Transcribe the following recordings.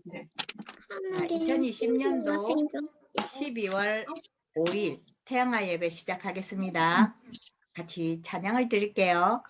네. 2020년도 12월 5일 태양아 예배 시작하겠습니다. 같이 찬양을 드릴게요.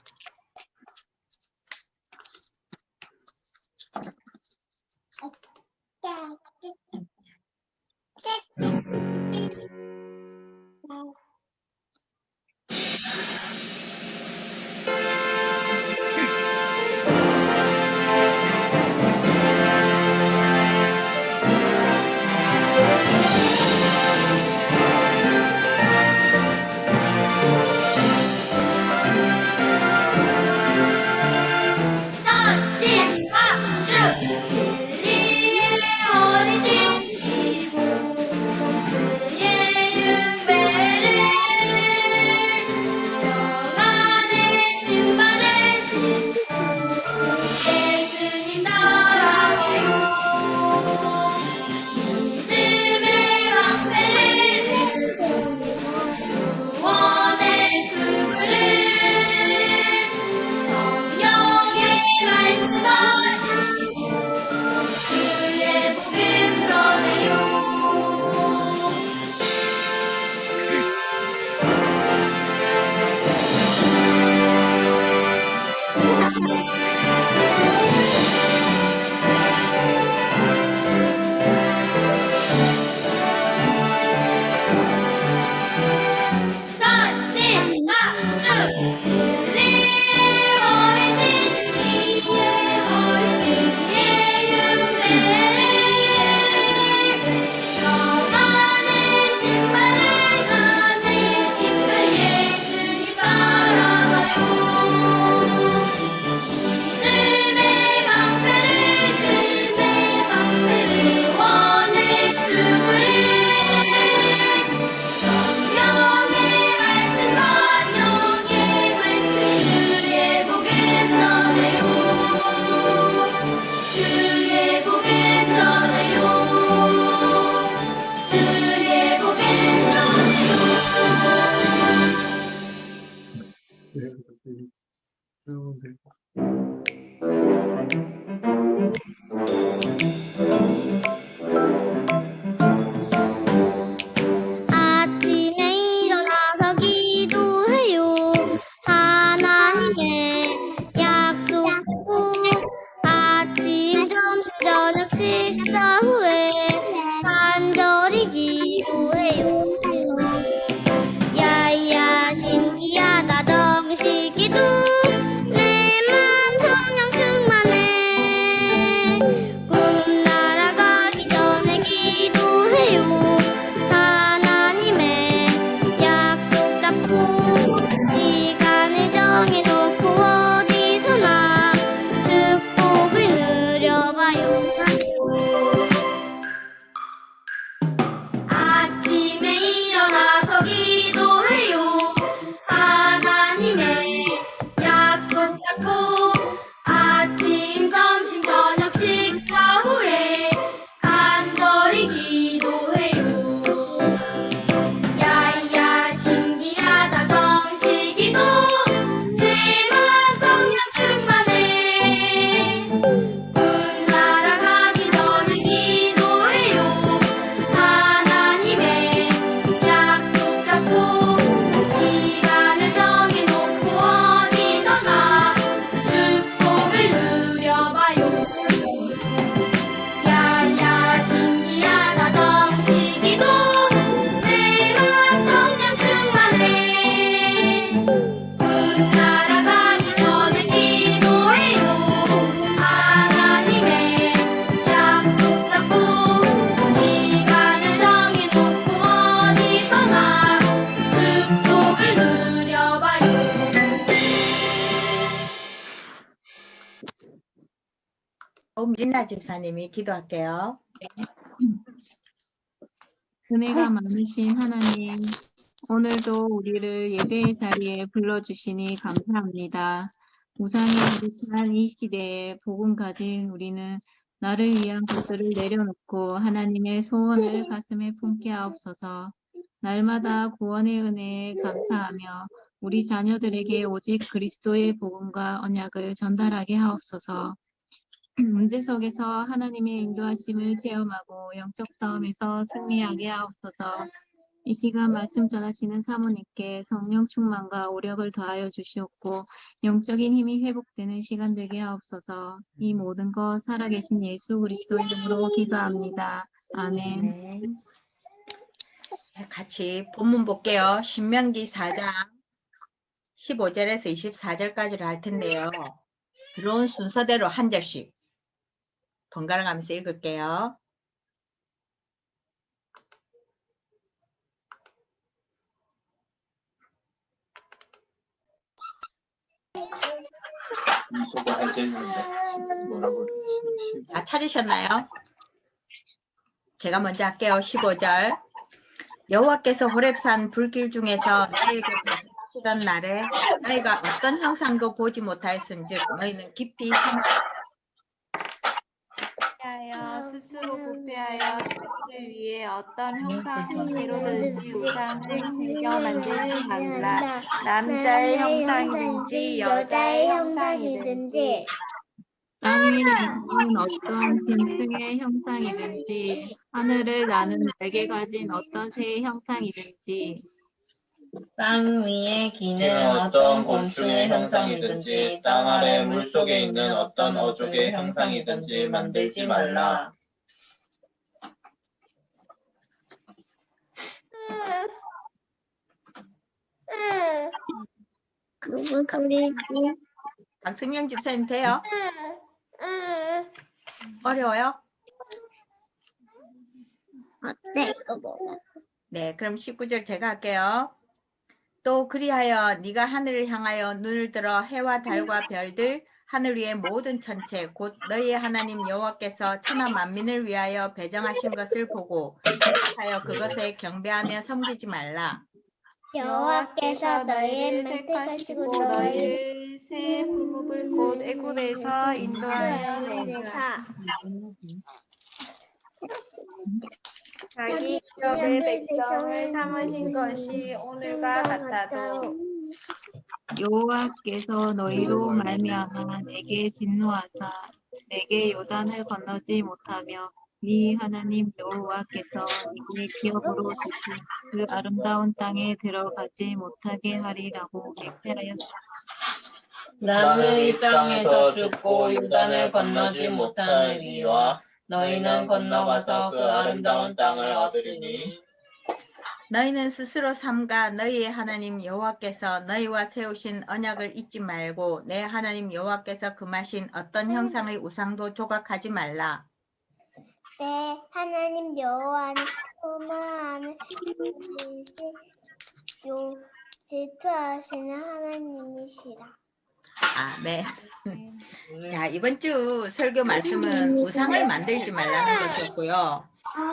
미리나 집사님이 기도할게요. 은혜가 많으신 하나님, 오늘도 우리를 예배의 자리에 불러주시니 감사합니다. 우상에 가득한 이 시대에 복음 가진 우리는 나를 위한 것들을 내려놓고 하나님의 소원을 가슴에 품게 하옵소서. 날마다 구원의 은혜에 감사하며 우리 자녀들에게 오직 그리스도의 복음과 언약을 전달하게 하옵소서. 문제 속에서 하나님의 인도하심을 체험하고 영적 싸움에서 승리하게 하옵소서. 이 시간 말씀 전하시는 사모님께 성령 충만과 오력을 더하여 주시옵고 영적인 힘이 회복되는 시간 되게 하옵소서. 이 모든 것 살아계신 예수 그리스도의 이름으로 기도합니다. 아멘. 네. 같이 본문 볼게요. 신명기 4장 15절에서 24절까지를 할 텐데요. 들어온 순서대로 한 절씩 번갈아 가면서 읽을게요. 소개하지 했는데 뭐라고 그러지? 다 찾으셨나요? 제가 먼저 할게요. 15절. 여호와께서 호렙산 불길 중에서 너희에게 말씀하시던 날에 너희가 어떤 형상도 보지 못하였은즉 너희는 깊이 하여 스스로 부패하여 자기를 위해 어떤 형상 형태로든지 우상을 새겨 만들지 말라. 남자의 형상이든지 여자의 형상이든지 땅에 있는 어떤 짐승의 형상이든지 하늘을 나는 날개 가진 어떤 새의 형상이든지 땅 위에 기는 어떤 곤충의 형상이든지 땅 아래 물속에 있는 어떤 어족의 형상이든지 만들지 말라. 누구 소리지? 박승영 집사님 돼요? 어려워요? 어때? 이거 뭐야? 네, 그럼 19절 제가 할게요. 또 그리하여 네가 하늘을 향하여 눈을 들어 해와 달과 별들 하늘 위의 모든 천체 곧 너희의 하나님 여호와께서 천하 만민을 위하여 배정하신 것을 보고 하여 그것에 경배하며 섬기지 말라. 여호와께서 너희를 택하시고 택하시고 너희를 새 풀무불 곧 애굽에서 인도하여 내사 자기 지역의 백성을 삼으신 것이 오늘과 같아도 여호와께서 너희로 말미암아 내게 진노하사 내게 요단을 건너지 못하며 네 하나님 여호와께서 네게 기업으로 주신 그 아름다운 땅에 들어가지 못하게 하리라고 맹세하였습니다. 나는 이 땅에서 죽고 요단을 건너지 못하느니와 너희는 건너가서 그 아름다운 땅을 얻으리니 너희는 스스로 삼가 너희의 하나님 여호와께서 너희와 세우신 언약을 잊지 말고 내 하나님 여호와께서 금하신 어떤 형상의 우상도 조각하지 말라. 내 하나님 여호와는 소망하는 질투하시는 하나님이시라. 아멘. 자, 이번 주 설교 말씀은 우상을 만들지 말라는 것이었고요.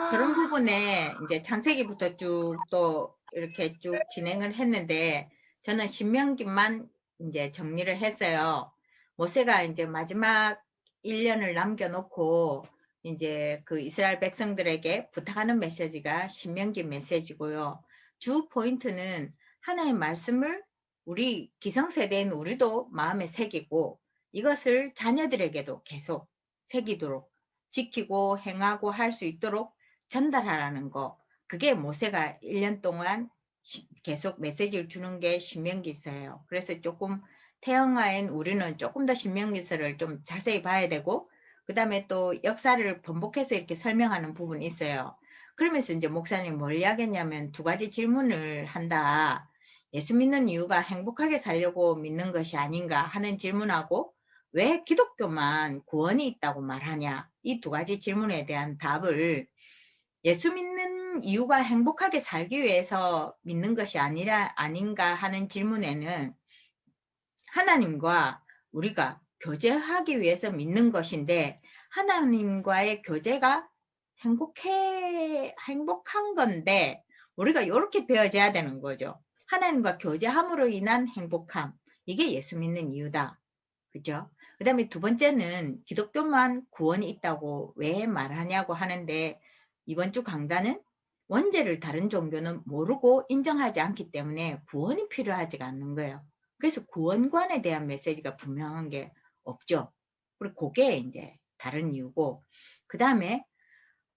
그런 부분에 이제 창세기부터 쭉 또 이렇게 쭉 진행을 했는데 저는 신명기만 이제 정리를 했어요. 모세가 이제 마지막 1년을 남겨놓고 이제 그 이스라엘 백성들에게 부탁하는 메시지가 신명기 메시지고요. 주 포인트는 하나의 말씀을 우리 기성세대인 우리도 마음에 새기고 이것을 자녀들에게도 계속 새기도록 지키고 행하고 할 수 있도록 전달하라는 거. 그게 모세가 1년 동안 계속 메시지를 주는 게 신명기서예요. 그래서 조금 태영아인 우리는 조금 더 신명기서를 좀 자세히 봐야 되고 그 다음에 또 역사를 번복해서 이렇게 설명하는 부분이 있어요. 그러면서 이제 목사님 뭘 이야기했냐면 두 가지 질문을 한다. 예수 믿는 이유가 행복하게 살려고 믿는 것이 아닌가 하는 질문하고 왜 기독교만 구원이 있다고 말하냐 이 두 가지 질문에 대한 답을 예수 믿는 이유가 행복하게 살기 위해서 믿는 것이 아닌가 하는 질문에는 하나님과 우리가 교제하기 위해서 믿는 것인데 하나님과의 교제가 행복한 건데 우리가 이렇게 되어져야 되는 거죠. 하나님과 교제함으로 인한 행복함. 이게 예수 믿는 이유다. 그죠? 그 다음에 두 번째는 기독교만 구원이 있다고 왜 말하냐고 하는데 이번 주 강단은 원죄를 다른 종교는 모르고 인정하지 않기 때문에 구원이 필요하지가 않는 거예요. 그래서 구원관에 대한 메시지가 분명한 게 없죠. 그리고 그게 이제 다른 이유고, 그 다음에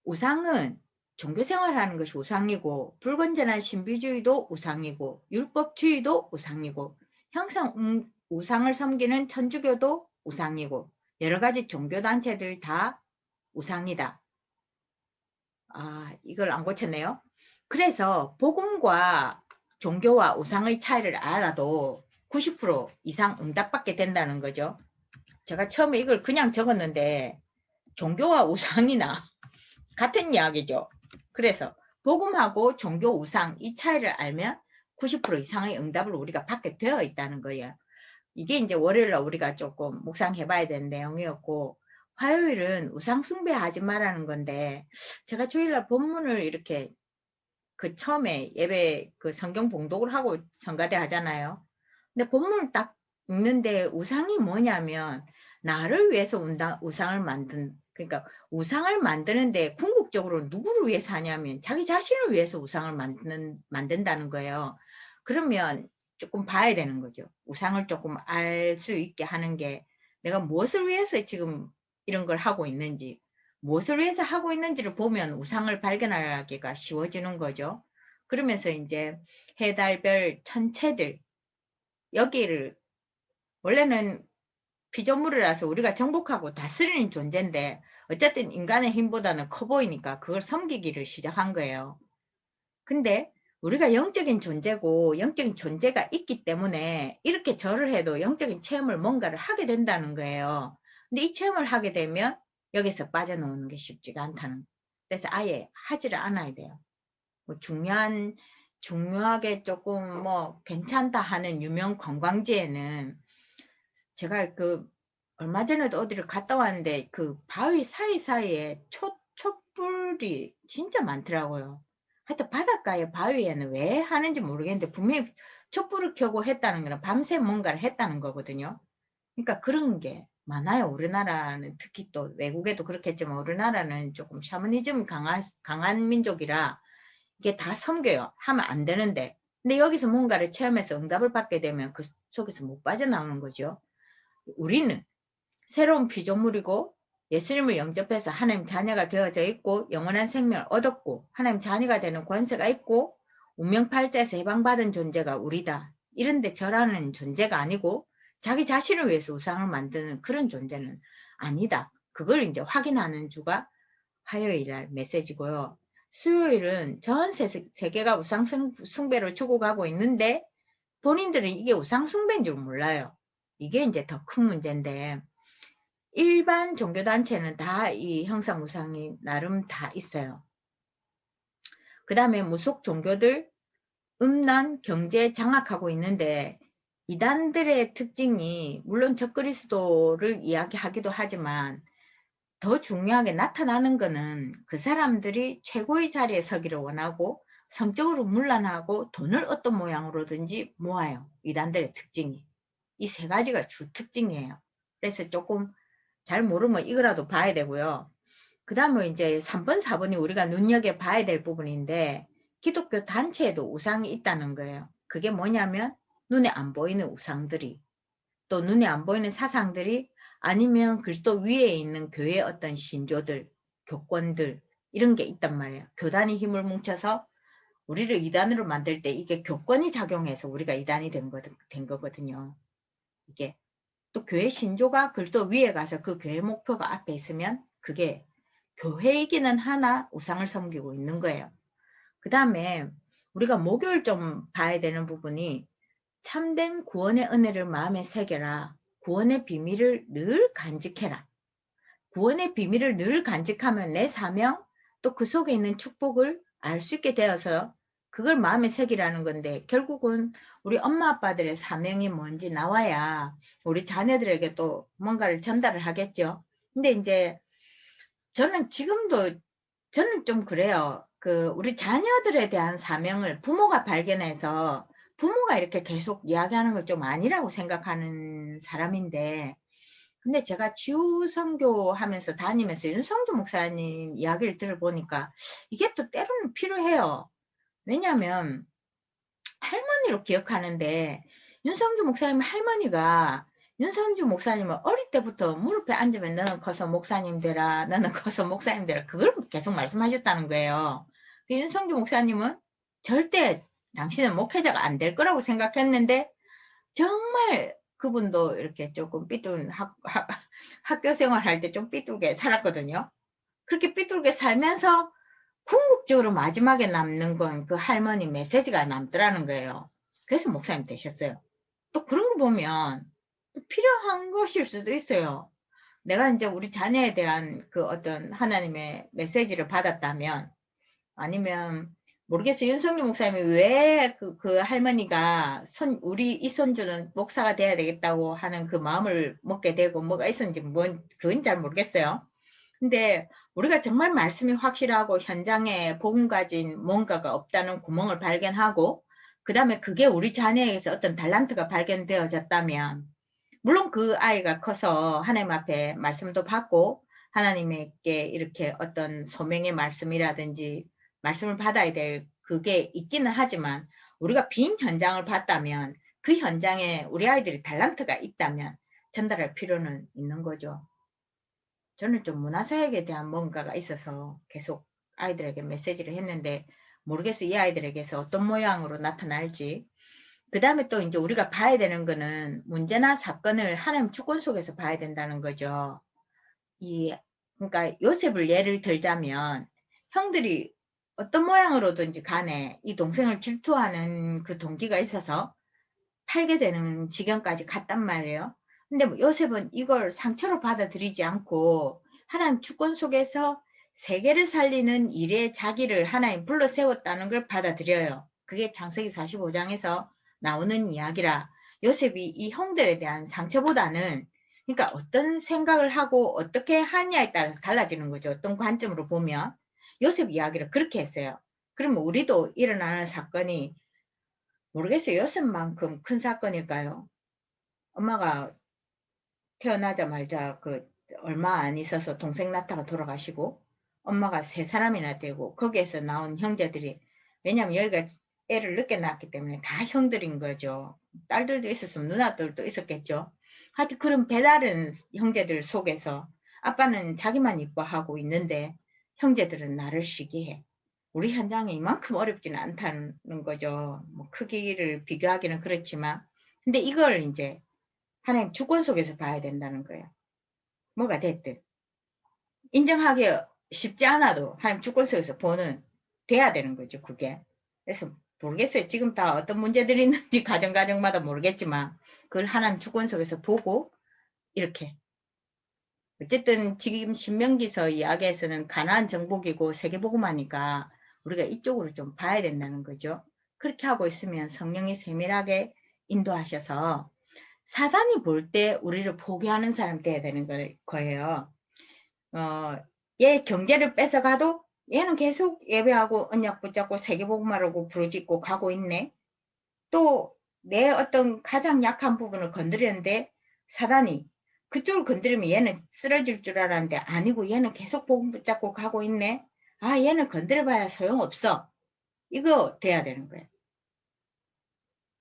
우상은 종교생활하는 것이 우상이고, 불건전한 신비주의도 우상이고, 율법주의도 우상이고, 항상 우상을 섬기는 천주교도 우상이고, 여러 가지 종교단체들 다 우상이다. 아, 이걸 안 고쳤네요. 그래서 복음과 종교와 우상의 차이를 알아도 90% 이상 응답받게 된다는 거죠. 제가 처음에 이걸 그냥 적었는데 종교와 우상이나 같은 이야기죠. 그래서 복음하고 종교 우상 이 차이를 알면 90% 이상의 응답을 우리가 받게 되어 있다는 거예요. 이게 이제 월요일날 우리가 조금 묵상해 봐야 되는 내용이었고, 화요일은 우상 숭배하지 말라는 건데, 제가 주일날 본문을 이렇게 그 처음에 예배 그 성경 봉독을 하고 성가대 하잖아요. 근데 본문을 딱 읽는데 우상이 뭐냐면 나를 위해서 우상을 그러니까 우상을 만드는데 궁극적으로 누구를 위해서 하냐면 자기 자신을 위해서 우상을 만든다는 거예요. 그러면 조금 봐야 되는 거죠. 우상을 조금 알 수 있게 하는 게 내가 무엇을 위해서 지금 이런 걸 하고 있는지, 무엇을 위해서 하고 있는지를 보면 우상을 발견하기가 쉬워지는 거죠. 그러면서 이제 해, 달, 별, 천체들 여기를 원래는 피조물이라서 우리가 정복하고 다스리는 존재인데 어쨌든 인간의 힘보다는 커 보이니까 그걸 섬기기를 시작한 거예요. 근데 우리가 영적인 존재고 영적인 존재가 있기 때문에 이렇게 절을 해도 영적인 체험을 뭔가를 하게 된다는 거예요. 근데 이 체험을 하게 되면 여기서 빠져나오는 게 쉽지가 않다는. 그래서 아예 하지를 않아야 돼요. 뭐 중요하게 조금 뭐 괜찮다 하는 유명 관광지에는 제가 그 얼마 전에도 어디를 갔다 왔는데 그 바위 사이사이에 촛불이 진짜 많더라고요. 하여튼 바닷가의 바위에는 왜 하는지 모르겠는데 분명히 촛불을 켜고 했다는 거는 밤새 뭔가를 했다는 거거든요. 그러니까 그런 게 많아요. 우리나라는 특히 또 외국에도 그렇겠지만 우리나라는 조금 샤머니즘이 강한 민족이라 이게 다 섬겨요. 하면 안 되는데. 근데 여기서 뭔가를 체험해서 응답을 받게 되면 그 속에서 못 빠져나오는 거죠. 우리는 새로운 피조물이고 예수님을 영접해서 하나님 자녀가 되어져 있고 영원한 생명을 얻었고 하나님 자녀가 되는 권세가 있고 운명팔자에서 해방받은 존재가 우리다. 이런데 절하는 존재가 아니고 자기 자신을 위해서 우상을 만드는 그런 존재는 아니다. 그걸 이제 확인하는 주가 화요일날 메시지고요. 수요일은 전 세계가 우상 숭배로 죽어가고 있는데 본인들은 이게 우상 숭배인 줄 몰라요. 이게 이제 더 큰 문제인데 일반 종교단체는 다 이 형상 우상이 나름 다 있어요. 그 다음에 무속 종교들 음란 경제 장악하고 있는데 이단들의 특징이 물론 적그리스도를 이야기하기도 하지만 더 중요하게 나타나는 것은 그 사람들이 최고의 자리에 서기를 원하고 성적으로 문란하고 돈을 어떤 모양으로든지 모아요. 이단들의 특징이. 이 세 가지가 주 특징이에요. 그래서 조금 잘 모르면 이거라도 봐야 되고요. 그 다음에 이제 3번, 4번이 우리가 눈여겨봐야 될 부분인데 기독교 단체에도 우상이 있다는 거예요. 그게 뭐냐면 눈에 안 보이는 우상들이 또 눈에 안 보이는 사상들이 아니면 그리스도 위에 있는 교회의 어떤 신조들, 교권들 이런 게 있단 말이에요. 교단이 힘을 뭉쳐서 우리를 이단으로 만들 때 이게 교권이 작용해서 우리가 이단이 된 거거든요. 이게 또 교회 신조가 그리스도 위에 가서 그 교회 목표가 앞에 있으면 그게 교회이기는 하나 우상을 섬기고 있는 거예요. 그 다음에 우리가 목요일 좀 봐야 되는 부분이 참된 구원의 은혜를 마음에 새겨라. 구원의 비밀을 늘 간직해라. 구원의 비밀을 늘 간직하면 내 사명 또 그 속에 있는 축복을 알 수 있게 되어서 그걸 마음에 새기라는 건데 결국은 우리 엄마 아빠들의 사명이 뭔지 나와야 우리 자녀들에게 또 뭔가를 전달을 하겠죠. 근데 이제 저는 좀 그래요. 우리 자녀들에 대한 사명을 부모가 발견해서 부모가 이렇게 계속 이야기하는 건 좀 아니라고 생각하는 사람인데 근데 제가 지우선교 하면서 다니면서 윤성주 목사님 이야기를 들어보니까 이게 또 때로는 필요해요. 왜냐하면 할머니로 기억하는데 윤성주 목사님 할머니가 윤성주 목사님은 어릴 때부터 무릎에 앉으면 너는 커서 목사님 되라, 너는 커서 목사님 되라, 그걸 계속 말씀하셨다는 거예요. 윤성주 목사님은 절대 당신은 목회자가 안 될 거라고 생각했는데 정말 그분도 이렇게 조금 삐뚤 학교 생활할 때 좀 삐뚤게 살았거든요. 그렇게 삐뚤게 살면서 궁극적으로 마지막에 남는 건 그 할머니 메시지가 남더라는 거예요. 그래서 목사님 되셨어요. 또 그런 거 보면 필요한 것일 수도 있어요. 내가 이제 우리 자녀에 대한 그 어떤 하나님의 메시지를 받았다면, 아니면 모르겠어요. 윤석열 목사님이 왜 그 할머니가 우리 이 손주는 목사가 돼야 되겠다고 하는 그 마음을 먹게 되고 뭐가 있었는지 그건 잘 모르겠어요. 근데 우리가 정말 말씀이 확실하고 현장에 복음 가진 뭔가가 없다는 구멍을 발견하고, 그 다음에 그게 우리 자녀에게서 어떤 달란트가 발견되어졌다면, 물론 그 아이가 커서 하나님 앞에 말씀도 받고 하나님께 이렇게 어떤 소명의 말씀이라든지 말씀을 받아야 될 그게 있기는 하지만, 우리가 빈 현장을 봤다면 그 현장에 우리 아이들이 달란트가 있다면 전달할 필요는 있는 거죠. 저는 좀 문화사역에 대한 뭔가가 있어서 계속 아이들에게 메시지를 했는데, 모르겠어요. 이 아이들에게서 어떤 모양으로 나타날지. 그 다음에 또 이제 우리가 봐야 되는 거는 문제나 사건을 하나님 주권 속에서 봐야 된다는 거죠. 그러니까 요셉을 예를 들자면, 형들이 어떤 모양으로든지 간에 이 동생을 질투하는 그 동기가 있어서 팔게 되는 지경까지 갔단 말이에요. 근데 뭐 요셉은 이걸 상처로 받아들이지 않고 하나님 주권 속에서 세계를 살리는 일에 자기를 하나님 불러 세웠다는 걸 받아들여요. 그게 창세기 45장에서 나오는 이야기라, 요셉이 이 형들에 대한 상처보다는, 그러니까 어떤 생각을 하고 어떻게 하냐에 따라서 달라지는 거죠. 어떤 관점으로 보면. 요셉 이야기를 그렇게 했어요. 그러면 우리도 일어나는 사건이, 모르겠어요. 요셉만큼 큰 사건일까요? 엄마가 태어나자마자 얼마 안 있어서 동생 낳다가 돌아가시고, 엄마가 3사람이나 되고, 거기에서 나온 형제들이, 왜냐면 여기가 애를 늦게 낳았기 때문에 다 형들인 거죠. 딸들도 있었으면 누나들도 있었겠죠. 하여튼 그런 배다른 형제들 속에서 아빠는 자기만 이뻐하고 있는데 형제들은 나를 시기해. 우리 현장에 이만큼 어렵지는 않다는 거죠. 뭐 크기를 비교하기는 그렇지만, 근데 이걸 이제 하나님 주권 속에서 봐야 된다는 거예요. 뭐가 됐든 인정하기 쉽지 않아도 하나님 주권 속에서 돼야 되는 거죠. 그게. 그래서 모르겠어요. 지금 다 어떤 문제들이 있는지 가정마다 모르겠지만, 그걸 하나님 주권 속에서 보고 이렇게. 어쨌든 지금 신명기서 이야기에서는 가나안 정복이고 세계복음하니까 우리가 이쪽으로 좀 봐야 된다는 거죠. 그렇게 하고 있으면 성령이 세밀하게 인도하셔서 사단이 볼 때 우리를 포기하는 사람 돼야 되는 거예요. 얘 경제를 뺏어가도 얘는 계속 예배하고 언약 붙잡고 세계복음하라고 부르짖고 가고 있네. 또 내 어떤 가장 약한 부분을 건드렸는데 사단이 그쪽을 건드리면 얘는 쓰러질 줄 알았는데 아니고 얘는 계속 복음 붙잡고 가고 있네. 아, 얘는 건드려봐야 소용없어. 이거 돼야 되는 거예요.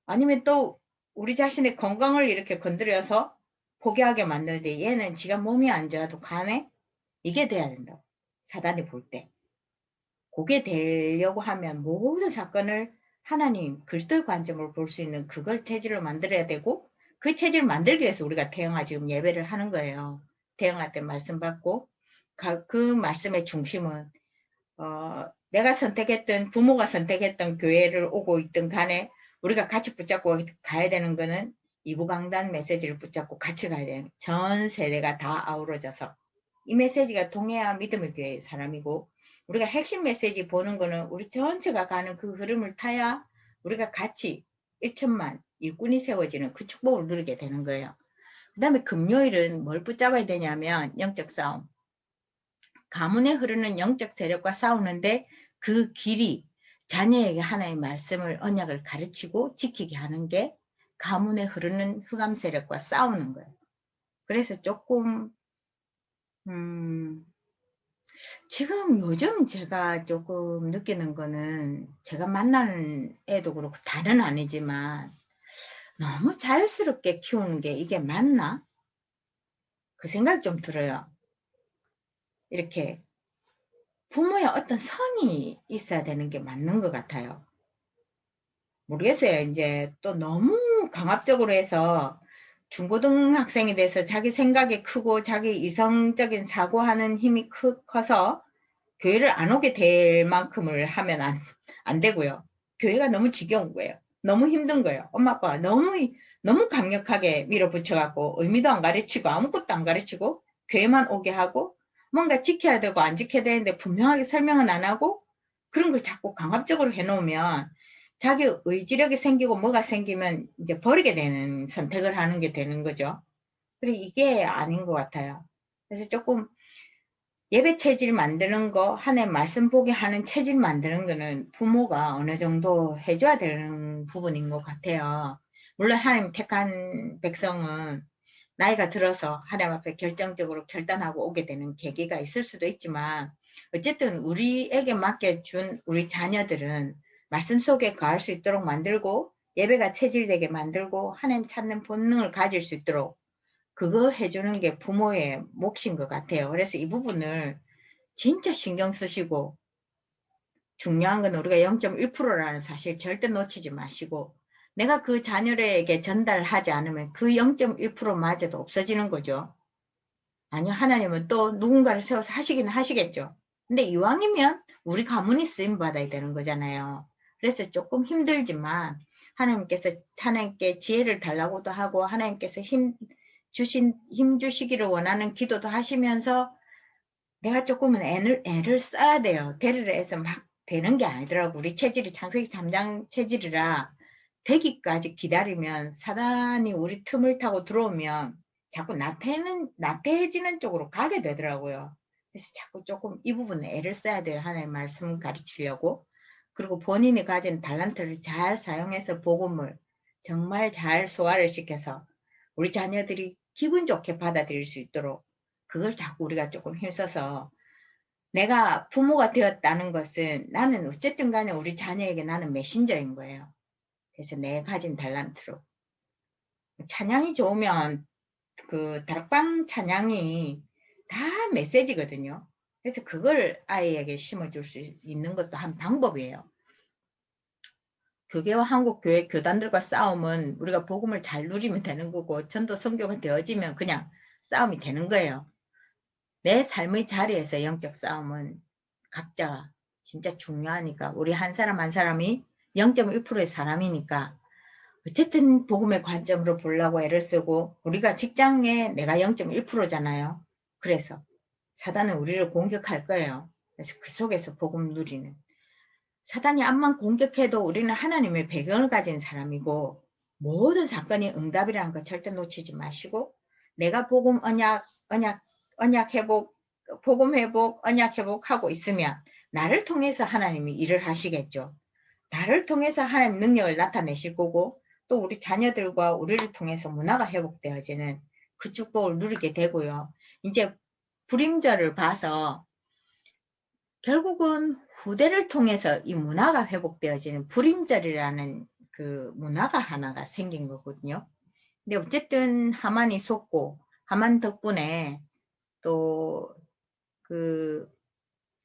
아니면 또 우리 자신의 건강을 이렇게 건드려서 포기하게 만드는데 얘는 지가 몸이 안 좋아도 가네? 이게 돼야 된다고. 사단이 볼 때. 그게 되려고 하면 모든 사건을 하나님 그리스도의 관점으로 볼 수 있는 그걸 체질로 만들어야 되고, 그 체질을 만들기 위해서 우리가 태영아 지금 예배를 하는 거예요. 태영아 때 말씀 받고, 그 말씀의 중심은 내가 선택했던, 부모가 선택했던 교회를 오고 있든 간에 우리가 같이 붙잡고 가야 되는 거는 이부강단 메시지를 붙잡고 같이 가야 되는, 전 세대가 다 아우러져서 이 메시지가 통해야 믿음의 교회의 사람이고, 우리가 핵심 메시지 보는 거는 우리 전체가 가는 그 흐름을 타야 우리가 같이 1천만 일꾼이 세워지는 그 축복을 누리게 되는 거예요. 그 다음에 금요일은 뭘 붙잡아야 되냐면 영적 싸움. 가문에 흐르는 영적 세력과 싸우는데 그 길이 자녀에게 하나의 말씀을, 언약을 가르치고 지키게 하는 게 가문에 흐르는 흑암 세력과 싸우는 거예요. 그래서 조금 지금 요즘 제가 조금 느끼는 거는, 제가 만나는 애도 그렇고 다는 아니지만 너무 자연스럽게 키우는 게 이게 맞나? 그 생각 좀 들어요. 이렇게 부모의 어떤 선이 있어야 되는 게 맞는 것 같아요. 모르겠어요. 이제 또 너무 강압적으로 해서 중고등학생이 돼서 자기 생각이 크고 자기 이성적인 사고하는 힘이 커서 교회를 안 오게 될 만큼을 하면 안 되고요. 교회가 너무 지겨운 거예요. 너무 힘든 거예요. 엄마 아빠가 너무 강력하게 밀어붙여갖고 의미도 안 가르치고 아무것도 안 가르치고 교회만 오게 하고 뭔가 지켜야 되고 안 지켜야 되는데 분명하게 설명은 안 하고 그런 걸 자꾸 강압적으로 해놓으면 자기 의지력이 생기고 뭐가 생기면 이제 버리게 되는 선택을 하는 게 되는 거죠. 그리고 이게 아닌 것 같아요. 그래서 조금 예배 체질 만드는 거, 하나의 말씀 보게 하는 체질 만드는 거는 부모가 어느 정도 해줘야 되는 부분인 것 같아요. 물론 하나님 택한 백성은 나이가 들어서 하나님 앞에 결정적으로 결단하고 오게 되는 계기가 있을 수도 있지만 어쨌든 우리에게 맡겨준 우리 자녀들은 말씀 속에 거할 수 있도록 만들고 예배가 체질되게 만들고 하나님 찾는 본능을 가질 수 있도록 그거 해주는 게 부모의 몫인 것 같아요. 그래서 이 부분을 진짜 신경 쓰시고 중요한 건 우리가 0.1%라는 사실 절대 놓치지 마시고 내가 그 자녀에게 전달하지 않으면 그 0.1%마저도 없어지는 거죠. 아니요, 하나님은 또 누군가를 세워서 하시긴 하시겠죠. 근데 이왕이면 우리 가문이 쓰임 받아야 되는 거잖아요. 그래서 조금 힘들지만 하나님께 지혜를 달라고도 하고 하나님께서 힘 주시기를 원하는 기도도 하시면서 내가 조금은 애를 써야 돼요. 대를 해서 막 되는 게 아니더라고. 우리 체질이 창세기 3장 체질이라 되기까지 기다리면 사단이 우리 틈을 타고 들어오면 자꾸 나태해지는 쪽으로 가게 되더라고요. 그래서 자꾸 조금 이 부분에 애를 써야 돼요. 하나님 말씀 가르치려고. 그리고 본인이 가진 달란트를 잘 사용해서 복음을 정말 잘 소화를 시켜서 우리 자녀들이 기분 좋게 받아들일 수 있도록 그걸 자꾸 우리가 조금 힘써서 내가 부모가 되었다는 것은 나는 어쨌든 간에 우리 자녀에게 나는 메신저인 거예요. 그래서 내 가진 달란트로. 찬양이 좋으면 그 다락방 찬양이 다 메시지거든요. 그래서 그걸 아이에게 심어줄 수 있는 것도 한 방법이에요. 교계와 한국교회 교단들과 싸움은 우리가 복음을 잘 누리면 되는 거고 전도 선교가 되어지면 그냥 싸움이 되는 거예요. 내 삶의 자리에서 영적 싸움은 각자 진짜 중요하니까 우리 한 사람 한 사람이 0.1%의 사람이니까 어쨌든 복음의 관점으로 보려고 애를 쓰고 우리가 직장에 내가 0.1%잖아요. 그래서 사단은 우리를 공격할 거예요. 그래서 그 속에서 복음 누리는 사단이 암만 공격해도 우리는 하나님의 배경을 가진 사람이고 모든 사건이 응답이라는 거 절대 놓치지 마시고 내가 복음 언약 회복 복음 회복 언약 회복하고 있으면 나를 통해서 하나님이 일을 하시겠죠. 나를 통해서 하나님 능력을 나타내실 거고 또 우리 자녀들과 우리를 통해서 문화가 회복되어지는 그 축복을 누리게 되고요. 이제 불임절을 봐서 결국은 후대를 통해서 이 문화가 회복되어지는 불임절이라는 그 문화가 하나가 생긴 거거든요. 근데 어쨌든 하만이 속고 하만 덕분에 또 그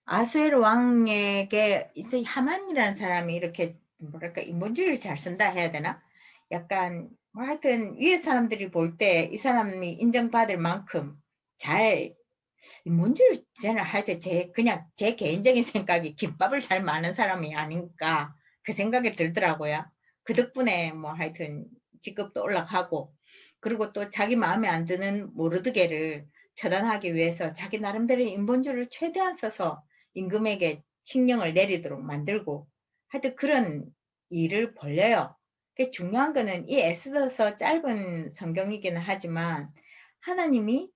아수에르 왕에게 하만이라는 사람이 이렇게 뭐랄까 인본주의를 잘 쓴다 해야 되나? 약간 뭐 하여튼 위에 사람들이 볼 때 이 사람이 인정받을 만큼 잘 인본주의 저는 하여튼 그냥 제 개인적인 생각이 김밥을 잘 마는 사람이 아닌가 그 생각이 들더라고요. 그 덕분에 뭐 하여튼 직급도 올라가고 그리고 또 자기 마음에 안 드는 모르드게를 처단하기 위해서 자기 나름대로 인본주의를 최대한 써서 임금에게 칙령을 내리도록 만들고 하여튼 그런 일을 벌려요. 중요한 거는 이 에스더서 짧은 성경이기는 하지만 하나님이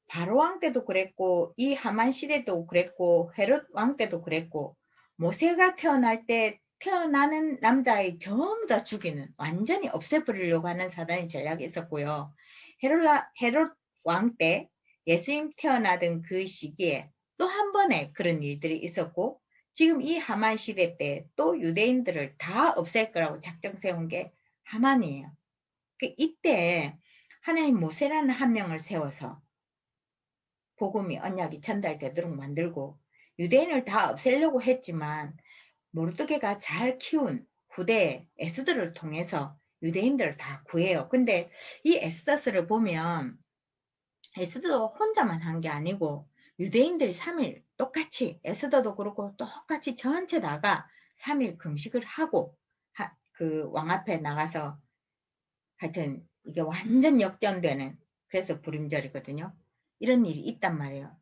바로 왕 때도 그랬고 이 하만 시대도 그랬고 헤롯 왕 때도 그랬고 모세가 태어날 때 태어나는 남자의 전부 다 죽이는 완전히 없애버리려고 하는 사단의 전략이 있었고요. 헤롯 왕 때 예수님 태어나던 그 시기에 또 한 번의 그런 일들이 있었고 지금 이 하만 시대 때 또 유대인들을 다 없앨 거라고 작정 세운 게 하만이에요. 이때 하나님 모세라는 한 명을 세워서 복음이 언약이 전달되도록 만들고 유대인을 다 없애려고 했지만 모르드게가 잘 키운 후대 에스더를 통해서 유대인들을 다 구해요. 근데 이 에스더스를 보면 에스더도 혼자만 한 게 아니고 유대인들이 3일 똑같이 에스더도 그렇고 똑같이 전체 다가 3일 금식을 하고 그 왕 앞에 나가서 하여튼 이게 완전 역전되는 그래서 불임절이거든요. 이런 일이 있단 말이에요.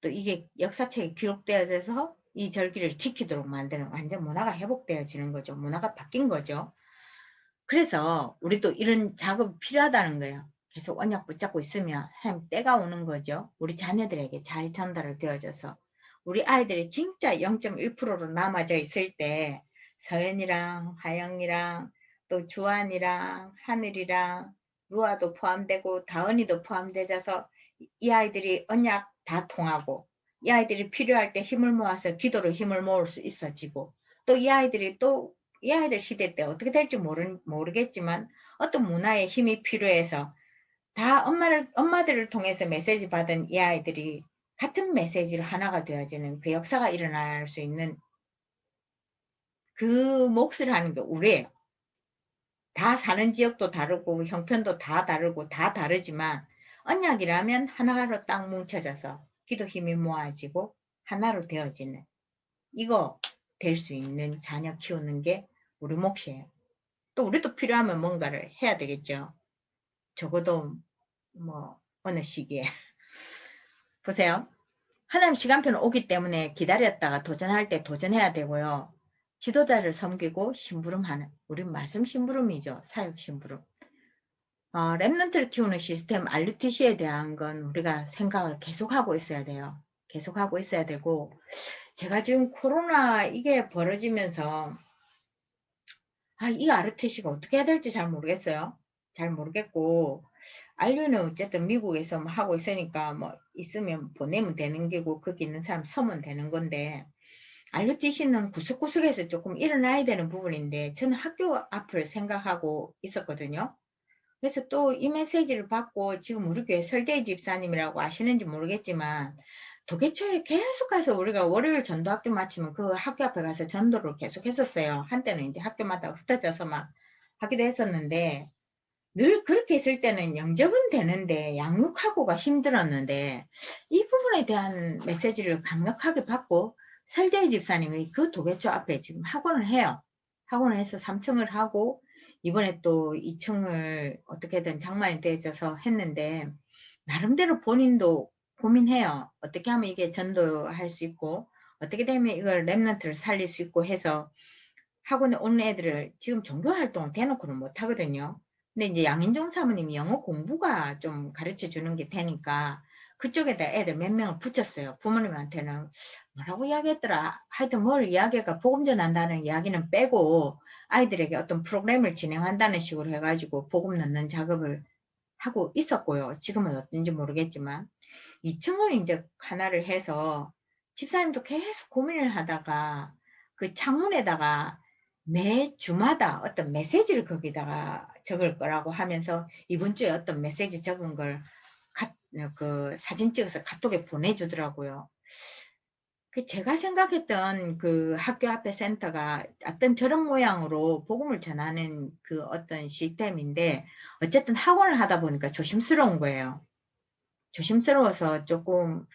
또 이게 역사책에 기록되어져서 이 절기를 지키도록 만드는 완전 문화가 회복되어지는 거죠. 문화가 바뀐 거죠. 그래서 우리도 이런 작업이 필요하다는 거예요. 계속 언약 붙잡고 있으면 하나님 때가 오는 거죠. 우리 자녀들에게 잘 전달을 되어져서 우리 아이들이 진짜 0.1%로 남아져 있을 때 서연이랑 하영이랑 또 주한이랑 하늘이랑 루아도 포함되고 다은이도 포함되어서 이 아이들이 언약 다 통하고 이 아이들이 필요할 때 힘을 모아서 기도로 힘을 모을 수 있어지고 또 이 아이들이 또 이 아이들 시대 때 어떻게 될지 모르겠지만 어떤 문화의 힘이 필요해서 다 엄마들을 통해서 메시지 받은 이 아이들이 같은 메시지로 하나가 되어지는 그 역사가 일어날 수 있는 그 몫을 하는 게 우리예요. 다 사는 지역도 다르고 형편도 다 다르고 다 다르지만 언약이라면 하나로 딱 뭉쳐져서 기도 힘이 모아지고 하나로 되어지는 이거 될 수 있는 자녀 키우는 게 우리 몫이에요. 또 우리도 필요하면 뭔가를 해야 되겠죠. 적어도 뭐 어느 시기에 보세요. 하나님 시간표는 오기 때문에 기다렸다가 도전할 때 도전해야 되고요. 지도자를 섬기고 심부름하는 우리 말씀 심부름이죠. 사역 심부름. 랩런트를 키우는 시스템 RUTC에 대한 건 우리가 생각을 계속하고 있어야 돼요. 계속하고 있어야 되고 제가 지금 코로나 이게 벌어지면서 이 RUTC가 어떻게 해야 될지 잘 모르겠어요. 잘 모르겠고 RU는 어쨌든 미국에서 하고 있으니까 뭐 있으면 보내면 되는 게고 거기 있는 사람 서면 되는 건데 RUTC는 구석구석에서 조금 일어나야 되는 부분인데 저는 학교 앞을 생각하고 있었거든요. 그래서 또 이 메시지를 받고 지금 우리 교회 설대희 집사님이라고 아시는지 모르겠지만 도계초에 계속 가서 우리가 월요일 전도학교 마치면 그 학교 앞에 가서 전도를 계속 했었어요. 한때는 이제 학교마다 흩어져서 막 하기도 했었는데 늘 그렇게 있을 때는 영접은 되는데 양육하고가 힘들었는데 이 부분에 대한 메시지를 강력하게 받고 설대희 집사님이 그 도계초 앞에 지금 학원을 해요. 학원을 해서 3층을 하고 이번에 또 2층을 어떻게든 장만이 되어져서 했는데 나름대로 본인도 고민해요. 어떻게 하면 이게 전도할 수 있고 어떻게 되면 이걸 랩런트를 살릴 수 있고 해서 학원에 온 애들을 지금 종교활동을 대놓고는 못하거든요. 근데 이제 양인종 사모님이 영어 공부가 좀 가르쳐 주는 게 되니까 그쪽에다 애들 몇 명을 붙였어요. 부모님한테는 뭐라고 이야기했더라. 하여튼 뭘 이야기가 복음 전한다는 이야기는 빼고 아이들에게 어떤 프로그램을 진행한다는 식으로 해가지고 복음 넣는 작업을 하고 있었고요. 지금은 어떤지 모르겠지만 2층을 이제 하나를 해서 집사님도 계속 고민을 하다가 그 창문에다가 매 주마다 어떤 메시지를 거기다가 적을 거라고 하면서 이번 주에 어떤 메시지 적은 걸 그 사진 찍어서 카톡에 보내주더라고요. 제가 생각했던 그 학교 앞에 센터가 어떤 저런 모양으로 복음을 전하는 그 어떤 시스템인데 어쨌든 학원을 하다 보니까 조심스러운 거예요. 조심스러워서 조금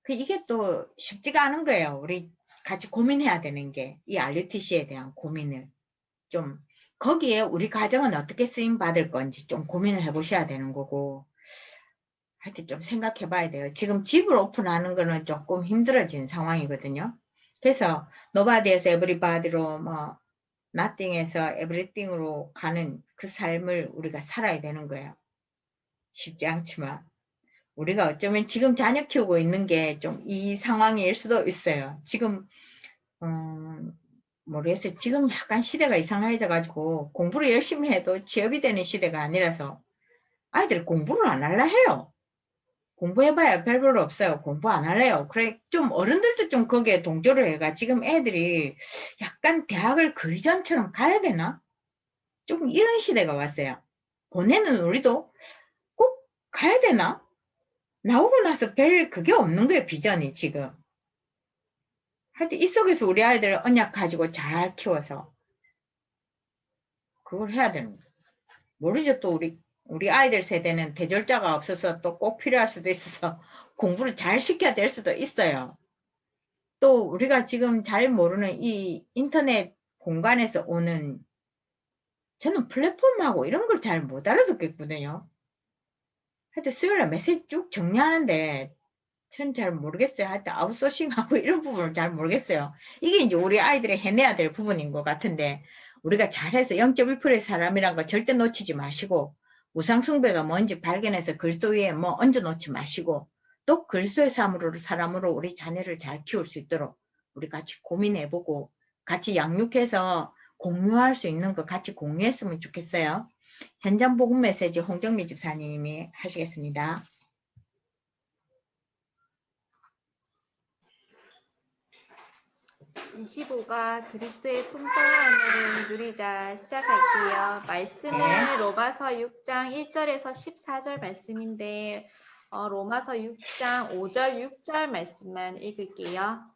이게 또 쉽지가 않은 거예요. 우리 같이 고민해야 되는 게 이 RUTC에 대한 고민을 좀 거기에 우리 가정은 어떻게 쓰임 받을 건지 좀 고민을 해보셔야 되는 거고 하여튼 좀 생각해 봐야 돼요. 지금 집을 오픈하는 거는 조금 힘들어진 상황이거든요. 그래서 nobody에서 everybody로 뭐 nothing에서 everything으로 가는 그 삶을 우리가 살아야 되는 거예요. 쉽지 않지만 우리가 어쩌면 지금 자녀 키우고 있는 게 좀 이 상황일 수도 있어요. 지금 모르겠어요. 지금 약간 시대가 이상해져 가지고 공부를 열심히 해도 취업이 되는 시대가 아니라서 아이들이 공부를 안 할라 해요. 공부해봐야 별별 없어요. 공부 안 할래요. 그래 좀 어른들도 좀 거기에 동조를 해가 지금 애들이 약간 대학을 그 이전처럼 가야 되나? 좀 이런 시대가 왔어요. 고뇌는 우리도 꼭 가야 되나? 나오고 나서 별 그게 없는 거예요, 비전이 지금. 하여튼 이 속에서 우리 아이들을 언약 가지고 잘 키워서 그걸 해야 되는 거예요. 모르죠. 또 우리 아이들 세대는 대졸자가 없어서 또 꼭 필요할 수도 있어서 공부를 잘 시켜야 될 수도 있어요. 또 우리가 지금 잘 모르는 이 인터넷 공간에서 오는 저는 플랫폼하고 이런 걸 잘 못 알아듣겠거든요. 하여튼 수요일날 메시지 쭉 정리하는데 전 잘 모르겠어요. 하여튼 아웃소싱하고 이런 부분을 잘 모르겠어요. 이게 이제 우리 아이들이 해내야 될 부분인 것 같은데 우리가 잘해서 0.1%의 사람이란 거 절대 놓치지 마시고 우상숭배가 뭔지 발견해서 글도 위에 뭐 얹어 놓지 마시고 또 글소의 사람으로 우리 자녀를 잘 키울 수 있도록 우리 같이 고민해보고 같이 양육해서 공유할 수 있는 거 같이 공유했으면 좋겠어요. 현장 복음 메시지 홍정미 집사님이 하시겠습니다. 25가 그리스도의 풍성한 은혜를 누리자 시작할게요. 말씀은 로마서 6장 1절에서 14절 말씀인데 로마서 6장 5절 6절 말씀만 읽을게요.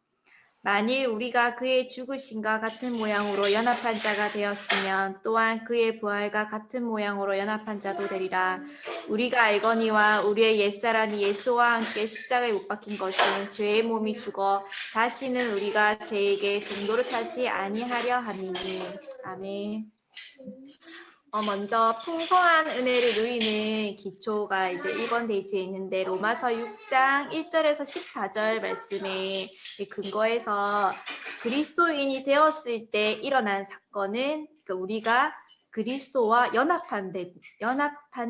만일 우리가 그의 죽으심과 같은 모양으로 연합한 자가 되었으면 또한 그의 부활과 같은 모양으로 연합한 자도 되리라. 우리가 알거니와 우리의 옛사람이 예수와 함께 십자가에 못 박힌 것은 죄의 몸이 죽어 다시는 우리가 죄에게 동노릇하지 아니하려 함이니. 아멘. 먼저 풍성한 은혜를 누리는 기초가 이제 1번 페이지에 있는데 로마서 6장 1절에서 14절 말씀에 근거해서 그리스도인이 되었을 때 일어난 사건은 우리가 그리스도와 연합한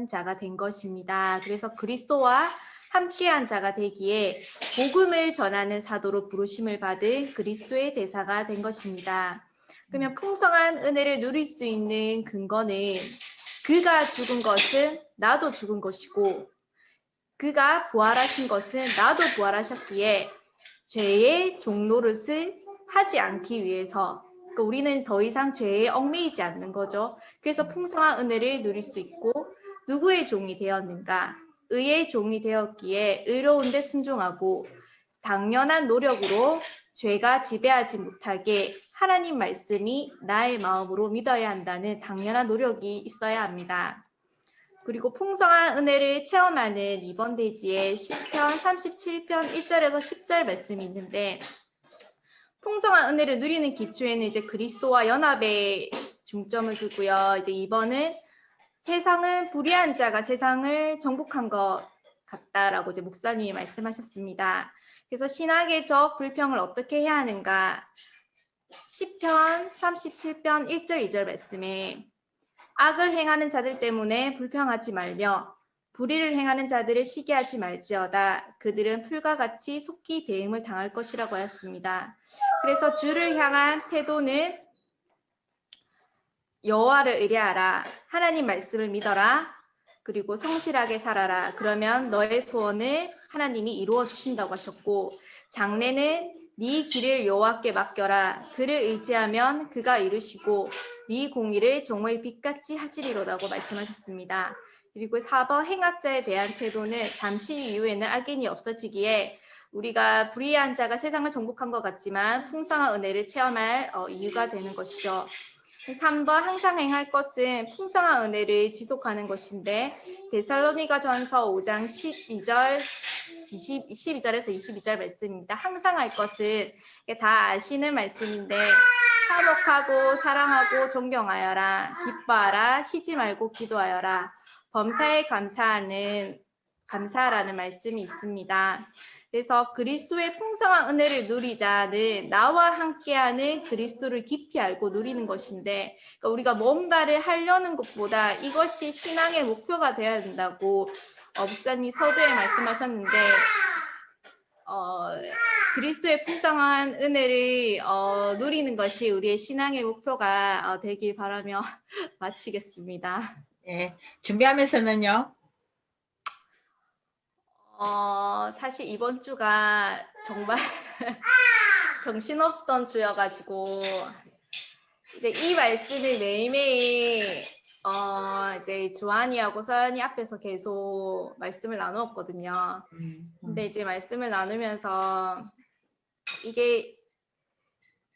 자가 된 것입니다. 그래서 그리스도와 함께한 자가 되기에 복음을 전하는 사도로 부르심을 받은 그리스도의 대사가 된 것입니다. 그러면 풍성한 은혜를 누릴 수 있는 근거는 그가 죽은 것은 나도 죽은 것이고 그가 부활하신 것은 나도 부활하셨기에 죄의 종노릇을 하지 않기 위해서 그러니까 우리는 더 이상 죄에 얽매이지 않는 거죠. 그래서 풍성한 은혜를 누릴 수 있고 누구의 종이 되었는가? 의의 종이 되었기에 의로운 데 순종하고 당연한 노력으로 죄가 지배하지 못하게 하나님 말씀이 나의 마음으로 믿어야 한다는 당연한 노력이 있어야 합니다. 그리고 풍성한 은혜를 체험하는 2번 페이지에 시편 37편 1절에서 10절 말씀이 있는데 풍성한 은혜를 누리는 기초에는 이제 그리스도와 연합에 중점을 두고요. 이제 2번은 세상은 불의한 자가 세상을 정복한 것 같다라고 이제 목사님이 말씀하셨습니다. 그래서 신학의 적 불평을 어떻게 해야 하는가? 시편 37편 1절 2절 말씀에 악을 행하는 자들 때문에 불평하지 말며 불의를 행하는 자들을 시기하지 말지어다. 그들은 풀과 같이 속히 배임을 당할 것이라고 하였습니다. 그래서 주를 향한 태도는 여호와를 의뢰하라. 하나님 말씀을 믿어라. 그리고 성실하게 살아라. 그러면 너의 소원을 하나님이 이루어 주신다고 하셨고 장래는 네 길을 여호와께 맡겨라. 그를 의지하면 그가 이루시고 네 공의를 정오의 빛같이 하시리로라고 말씀하셨습니다. 그리고 4번 행악자에 대한 태도는 잠시 이후에는 악인이 없어지기에 우리가 불의한 자가 세상을 정복한 것 같지만 풍성한 은혜를 체험할 이유가 되는 것이죠. 3번 항상 행할 것은 풍성한 은혜를 지속하는 것인데 데살로니가전서 5장 12절에서 22절 말씀입니다. 항상 할 것은 다 아시는 말씀인데 화목하고 사랑하고 존경하여라. 기뻐하라. 쉬지 말고 기도하여라. 범사에 감사하라는 말씀이 있습니다. 그래서 그리스도의 풍성한 은혜를 누리자는 나와 함께하는 그리스도를 깊이 알고 누리는 것인데 그러니까 우리가 뭔가를 하려는 것보다 이것이 신앙의 목표가 되어야 된다고 목사님 서두에 말씀하셨는데 그리스도의 풍성한 은혜를 누리는 것이 우리의 신앙의 목표가 되길 바라며 마치겠습니다. 네, 준비하면서는요. 사실 이번 주가 정말 정신없던 주여가지고 근데 이 말씀을 매일매일 이제 주한이하고 서연이 앞에서 계속 말씀을 나누었거든요. 근데 이제 말씀을 나누면서 이게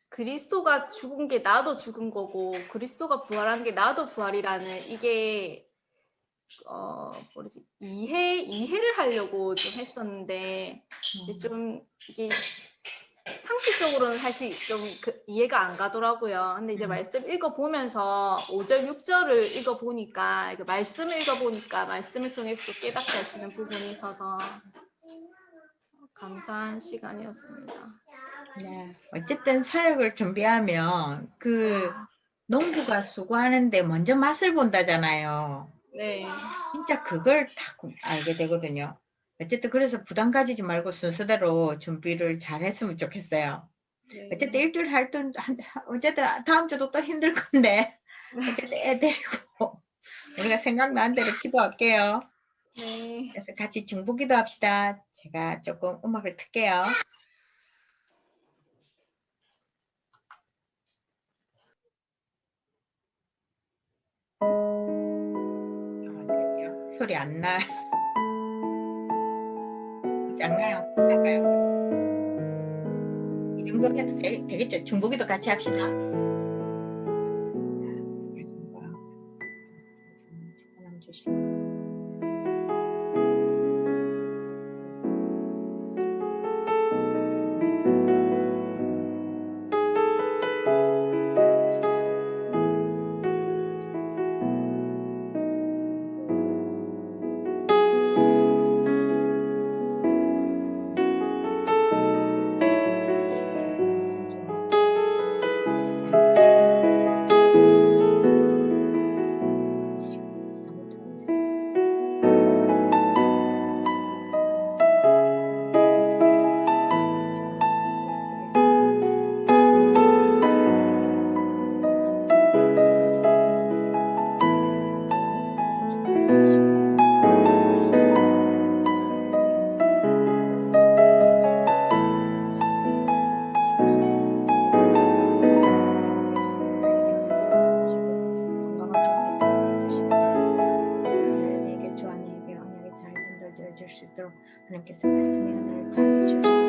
그리스도가 죽은 게 나도 죽은 거고 그리스도가 부활한 게 나도 부활이라는 이게 이해를 하려고 좀 했었는데 이제 좀 이게 상식적으로는 사실 좀 이해가 안 가더라고요. 근데 이제 말씀 읽어보면서 5절, 6절을 읽어보니까 말씀을 읽어보니까 말씀을 통해서 또 깨닫게 하시는 부분이 있어서 감사한 시간이었습니다. 네. 어쨌든 사역을 준비하면 그 농부가 수고하는데 먼저 맛을 본다잖아요. 네. 진짜 그걸 다 알게 되거든요. 어쨌든 그래서 부담 가지지 말고 순서대로 준비를 잘 했으면 좋겠어요. 네. 어쨌든 일주일 어쨌든 다음 주도 또 힘들 건데 어쨌든 애 데리고 우리가 생각난 대로 기도할게요. 네. 그래서 같이 중보기도 합시다. 제가 조금 음악을 틀게요. 소리 안 나. 작나요? 할까요? 이 정도 해도 되겠죠? 중보기도 같이 합시다. 축복함 주시고. 하나님께서 말씀의 하나를 가르쳐 주시고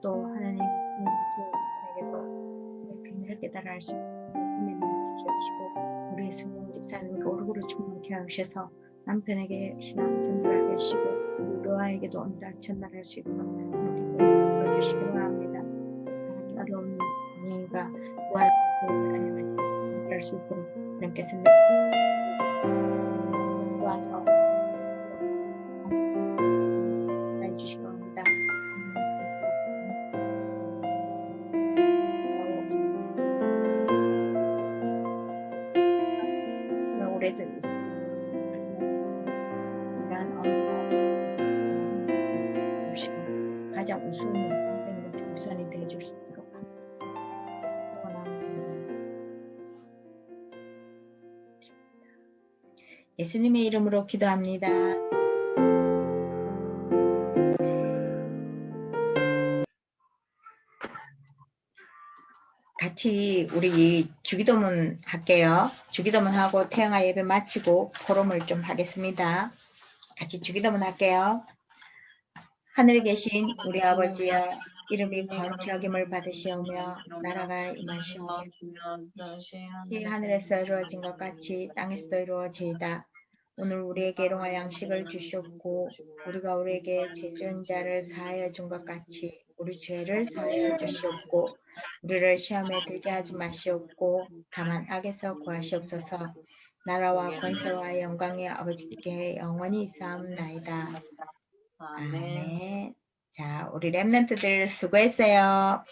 또 하나님께도 비밀을 깨달아 알 수 있는 은혜를 주시고 우리 성령 집사님과 오르고를 충만케 하셔서 남편에게 신앙을 전달하게 하시고 우리 노아에게도 온달 전달할 수 있도록 하나님께서 도와주시기 바랍니다. 하나님 어려운 성령과 노아에게 전달할 수 있도록 하나님께서 도와서 해주시기 바랍니다. 오래전 가장 우선이 되어줄 수 있도록 원합니다. 예수님의 이름으로 기도합니다. 같이 우리 주기도문 할게요. 주기도문 하고 태영아 예배 마치고 포럼을 좀 하겠습니다. 같이 주기도문 할게요. 하늘에 계신 우리 아버지여, 이름이 거룩히 여김을 받으시오며 나라가 임하시오며 이 하늘에서 이루어진 것 같이 땅에서도 이루어지이다. 오늘 우리에게 일용할 양식을 주시옵고 우리가 우리에게 죄 지은 자를 사하여 준 것 같이 우리 죄를 사하여 주시옵고 우리를 시험에 들게 하지 마시옵고 다만 악에서 구하시옵소서. 나라와 권세와 영광의 아버지께 영원히 있사옵나이다. 아멘. 자, 우리 렘넌트들 수고했어요.